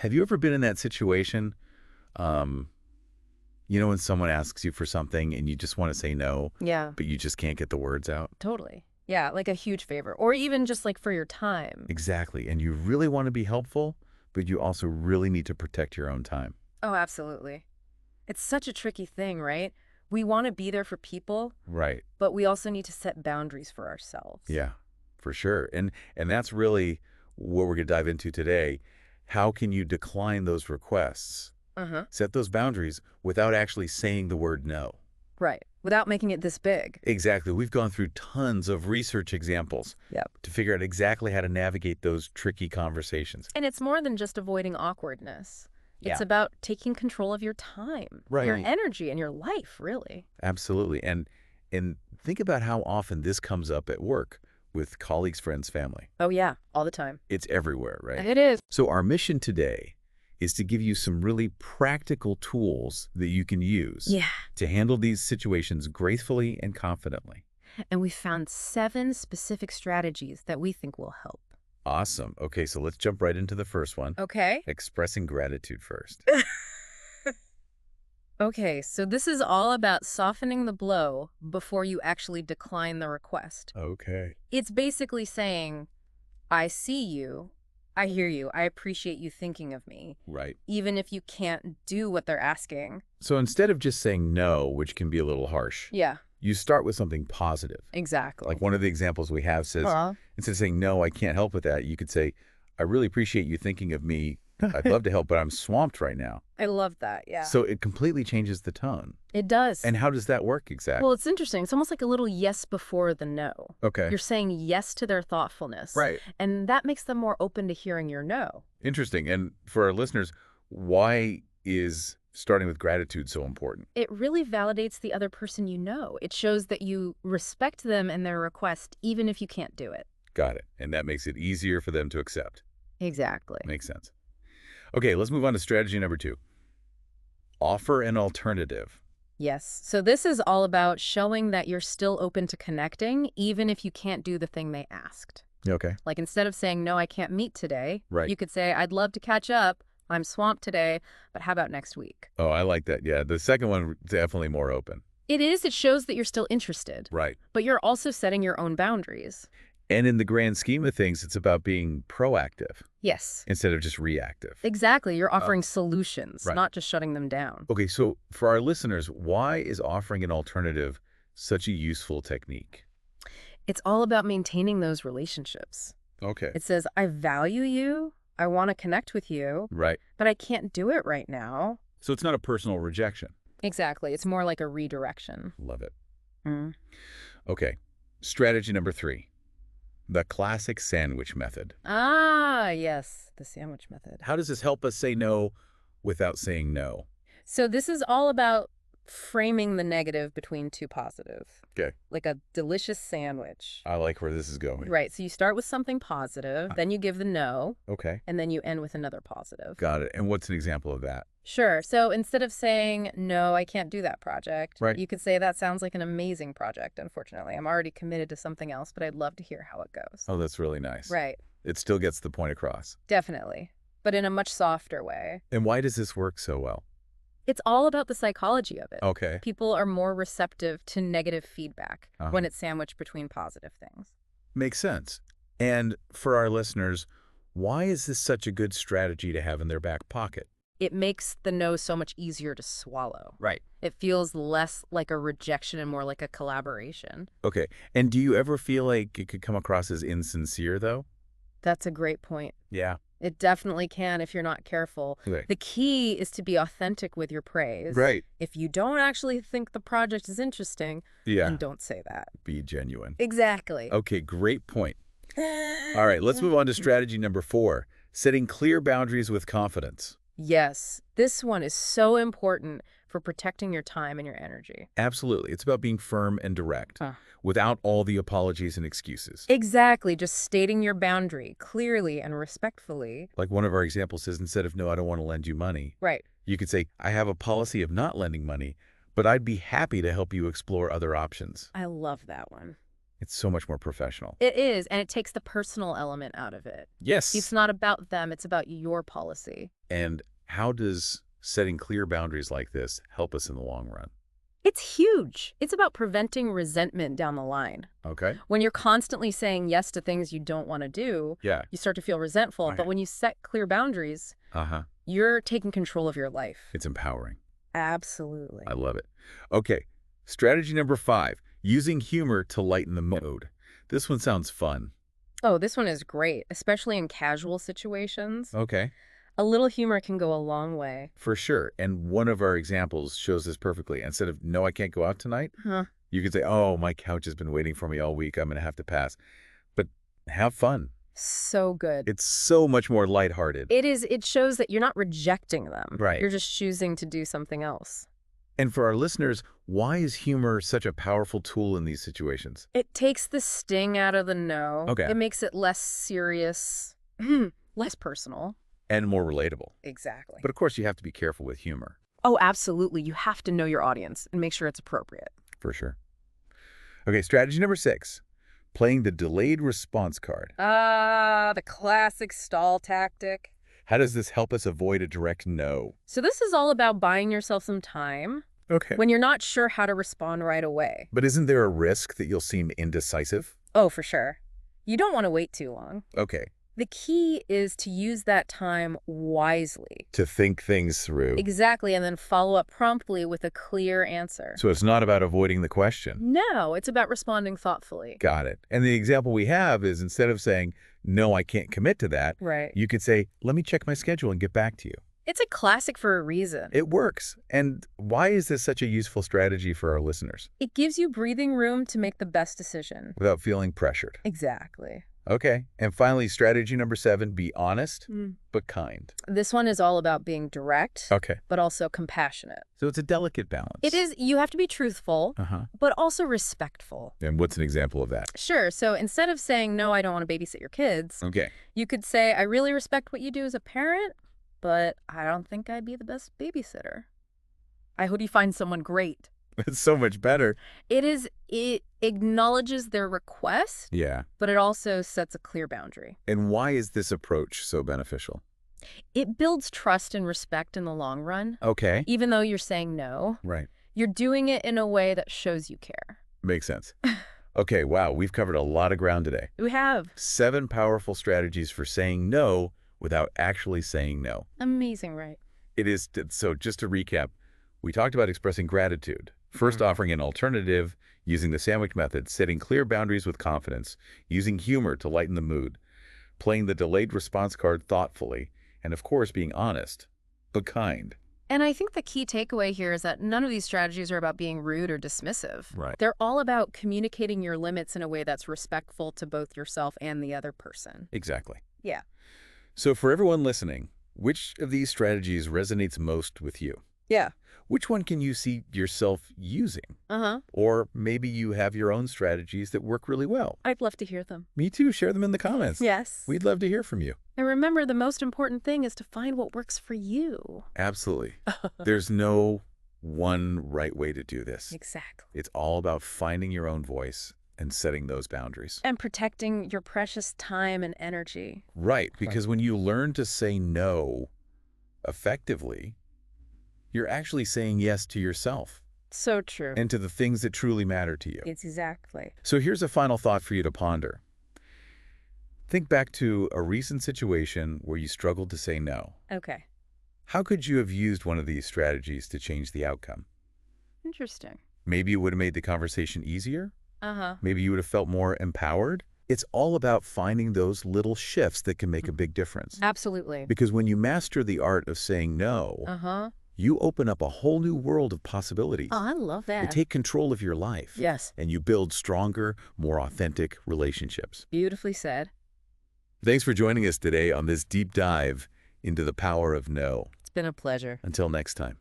Have you ever been in that situation? Um, when someone asks you for something and you just want to say no, Yeah, but you just can't get the words out? totally. Yeah, like a huge favor. Or even just like for your time. Exactly. And you really want to be helpful, but you also really need to protect your own time. Oh, absolutely. It's such a tricky thing, right? We want to be there for people, Right. but we also need to set boundaries for ourselves. Yeah, for sure. And that's really what we're going to dive into today. How can you decline those requests? Uh-huh. Set those boundaries without actually saying the word no. Right. Without making it this big. Exactly. We've gone through tons of research examples Yep. to figure out exactly how to navigate those tricky conversations. And it's more than just avoiding awkwardness. Yeah. It's about taking control of your time, your Right. energy, and your life, really. Absolutely. And think about how often this comes up at work with colleagues, friends, family. Oh, yeah, all the time. It's everywhere, right? It is. So our mission today is to give you some really practical tools that you can use Yeah. to handle these situations gracefully and confidently. And we found 7 specific strategies that we think will help. Awesome. Okay, so let's jump right into the first one. Okay. Expressing gratitude first. Okay, so this is all about softening the blow before you actually decline the request. Okay. It's basically saying, I see you, I hear you, I appreciate you thinking of me, Right. even if you can't do what they're asking. So instead of just saying no, which can be a little harsh, Yeah, you start with something positive. exactly. Like one of the examples we have says, Huh? instead of saying, no, I can't help with that, you could say, I really appreciate you thinking of me. I'd love to help, but I'm swamped right now. I love that, yeah. So it completely changes the tone. It does. And how does that work exactly? Well, it's interesting. It's almost like a little yes before the no. Okay. You're saying yes to their thoughtfulness. Right. And that makes them more open to hearing your no. Interesting. And for our listeners, why is starting with gratitude so important? It really validates the other person you know. It shows that you respect them and their request, even if you can't do it. Got it. And that makes it easier for them to accept. Exactly. Makes sense. Okay, let's move on to strategy number 2. Offer an alternative. Yes. So this is all about showing that you're still open to connecting, even if you can't do the thing they asked. Okay. Like instead of saying, no, I can't meet today, Right. you could say, I'd love to catch up. I'm swamped today, but how about next week? Oh, I like that. Yeah, the second one, definitely more open. It is. It shows that you're still interested, Right. but you're also setting your own boundaries. And in the grand scheme of things, it's about being proactive Yes. instead of just reactive. Exactly. You're offering solutions, right. not just shutting them down. Okay, so for our listeners, why is offering an alternative such a useful technique? It's all about maintaining those relationships. Okay. It says, I value you. I want to connect with you, Right. but I can't do it right now. So it's not a personal rejection. Exactly. It's more like a redirection. Love it. Mm. Okay. Strategy number 3. The classic sandwich method. Ah, yes, the sandwich method. How does this help us say no without saying no? So this is all about framing the negative between two positive. Okay. Like a delicious sandwich. I like where this is going. Right. So you start with something positive, then you give the no, Okay. and then you end with another positive. Got it. And what's an example of that? Sure. So instead of saying, no, I can't do that project, Right. you could say, that sounds like an amazing project, unfortunately. I'm already committed to something else, but I'd love to hear how it goes. Oh, that's really nice. Right. It still gets the point across. Definitely. But in a much softer way. And why does this work so well? It's all about the psychology of it. Okay. People are more receptive to negative feedback Uh-huh. when it's sandwiched between positive things. Makes sense. And for our listeners, why is this such a good strategy to have in their back pocket? It makes the no so much easier to swallow. Right. It feels less like a rejection and more like a collaboration. Okay. And do you ever feel like it could come across as insincere, though? That's a great point. Yeah. It definitely can if you're not careful. Okay. The key is to be authentic with your praise. Right. If you don't actually think the project is interesting, Yeah. then don't say that. Be genuine. Exactly. Okay, great point. All right, let's move on to strategy number 4, setting clear boundaries with confidence. Yes, this one is so important for protecting your time and your energy. Absolutely. It's about being firm and direct, without all the apologies and excuses. Exactly, just stating your boundary clearly and respectfully. Like one of our examples says, instead of, no, I don't want to lend you money, Right. you could say, I have a policy of not lending money, but I'd be happy to help you explore other options. I love that one. It's so much more professional. It is, and it takes the personal element out of it. Yes. It's not about them, it's about your policy. And how does setting clear boundaries like this help us in the long run? It's huge. It's about preventing resentment down the line. Okay. When you're constantly saying yes to things you don't want to do, Yeah. you start to feel resentful. Okay. But when you set clear boundaries, Uh-huh. you're taking control of your life. It's empowering. Absolutely. I love it. Okay. Strategy number 5, using humor to lighten the mood. This one sounds fun. Oh, this one is great, especially in casual situations. Okay. A little humor can go a long way. For sure. And one of our examples shows this perfectly. Instead of, no, I can't go out tonight, Huh. you could say, oh, my couch has been waiting for me all week. I'm going to have to pass. But have fun. So good. It's so much more lighthearted. It shows that you're not rejecting them. Right. You're just choosing to do something else. And for our listeners, why is humor such a powerful tool in these situations? It takes the sting out of the no. Okay. It makes it less serious, less personal. And more relatable. Exactly. But of course, you have to be careful with humor. Oh, absolutely. You have to know your audience and make sure it's appropriate. For sure. Okay, strategy number 6, playing the delayed response card. The classic stall tactic. How does this help us avoid a direct no? So this is all about buying yourself some time Okay. when you're not sure how to respond right away. But isn't there a risk that you'll seem indecisive? Oh, for sure. You don't want to wait too long. Okay. The key is to use that time wisely. To think things through. Exactly, and then follow up promptly with a clear answer. So it's not about avoiding the question. No, it's about responding thoughtfully. Got it. And the example we have is instead of saying, no, I can't commit to that, Right. you could say, let me check my schedule and get back to you. It's a classic for a reason. It works. And why is this such a useful strategy for our listeners? It gives you breathing room to make the best decision. Without feeling pressured. Exactly. Okay. And finally, strategy number 7, be honest, but kind. This one is all about being direct, Okay. but also compassionate. So it's a delicate balance. It is, you have to be truthful, Uh-huh. but also respectful. And what's an example of that? Sure, so instead of saying, no, I don't want to babysit your kids, Okay. you could say, I really respect what you do as a parent, but I don't think I'd be the best babysitter. I hope you find someone great. It's so much better. It acknowledges their request, Yeah. but it also sets a clear boundary. And why is this approach so beneficial? It builds trust and respect in the long run. Okay. Even though you're saying no, Right. you're doing it in a way that shows you care. Makes sense. Okay, wow, we've covered a lot of ground today. We have. 7 powerful strategies for saying no without actually saying no. Amazing, right? It is, so just to recap, we talked about expressing gratitude, first offering an alternative, using the sandwich method, setting clear boundaries with confidence, using humor to lighten the mood, playing the delayed response card thoughtfully, and of course being honest, but kind. And I think the key takeaway here is that none of these strategies are about being rude or dismissive. Right. They're all about communicating your limits in a way that's respectful to both yourself and the other person. Exactly. Yeah. So for everyone listening, which of these strategies resonates most with you? Yeah. Which one can you see yourself using? Uh-huh. Or maybe you have your own strategies that work really well. I'd love to hear them. Me too. Share them in the comments. Yes. We'd love to hear from you. And remember, the most important thing is to find what works for you. Absolutely. There's no one right way to do this. Exactly. It's all about finding your own voice and setting those boundaries. And protecting your precious time and energy. Right. Because when you learn to say no effectively, you're actually saying yes to yourself So true. and to the things that truly matter to you. It's exactly. So here's a final thought for you to ponder. Think back to a recent situation where you struggled to say no. Okay. How could you have used one of these strategies to change the outcome? Interesting. Maybe it would have made the conversation easier. Uh-huh. Maybe you would have felt more empowered. It's all about finding those little shifts that can make a big difference. Absolutely. Because when you master the art of saying no, Uh-huh. you open up a whole new world of possibilities. Oh, I love that. You take control of your life. Yes. And you build stronger, more authentic relationships. Beautifully said. Thanks for joining us today on this deep dive into the power of no. It's been a pleasure. Until next time.